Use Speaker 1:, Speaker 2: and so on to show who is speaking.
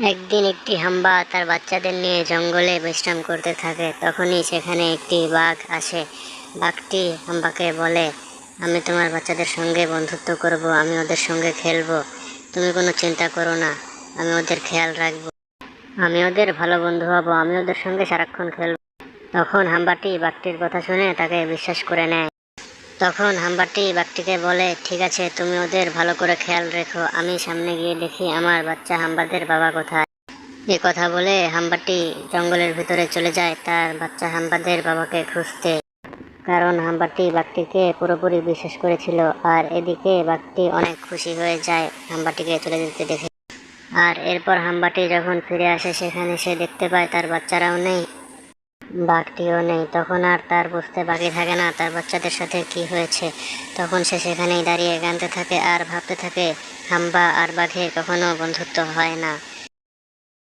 Speaker 1: একদিন একটি হাম্বা তার বাচ্চাদের নিয়ে জঙ্গলে বিশ্রাম করতে থাকে। তখনই সেখানে একটি বাঘ আসে। বাঘটি হাম্বাকে বলে, আমি তোমার বাচ্চাদের সঙ্গে বন্ধুত্ব করব, আমি ওদের সঙ্গে খেলবো, তুমি কোনো চিন্তা করো না, আমি ওদের খেয়াল রাখবো, আমি ওদের ভালো বন্ধু হব, আমি ওদের সঙ্গে সারাক্ষণ খেলবো। তখন হাম্বাটি বাঘটির কথা শুনে তাকে বিশ্বাস করে নেয়। তখন হাম্বাটি বাঘটিকে বলে, ঠিক আছে, তুমি ওদের ভালো করে খেয়াল রেখো, আমি সামনে গিয়ে দেখি আমার বাচ্চা হাম্বাদের বাবা কোথায়। এ কথা বলে হাম্বাটি জঙ্গলের ভিতরে চলে যায় তার বাচ্চা হাম্বাদের বাবাকে খুঁজতে। কারণ হাম্বাটি বাঘটিকে পুরোপুরি বিশ্বাস করেছিল। আর এদিকে বাঘটি অনেক খুশি হয়ে যায় হাম্বাটিকে চলে যেতে দেখে। আর এরপর হাম্বাটি যখন ফিরে আসে সেখানে সে দেখতে পায় তার বাচ্চারাও নেই, বাঘটিও নেই। তখন আর তার বুঝতে বাকি থাকে না তার বাচ্চাদের সাথে কি হয়েছে। তখন সে সেখানেই দাঁড়িয়ে কাঁদতে থাকে আর ভাবতে থাকে, হাম্বা আর বাঘে কখনো বন্ধুত্ব হয় না,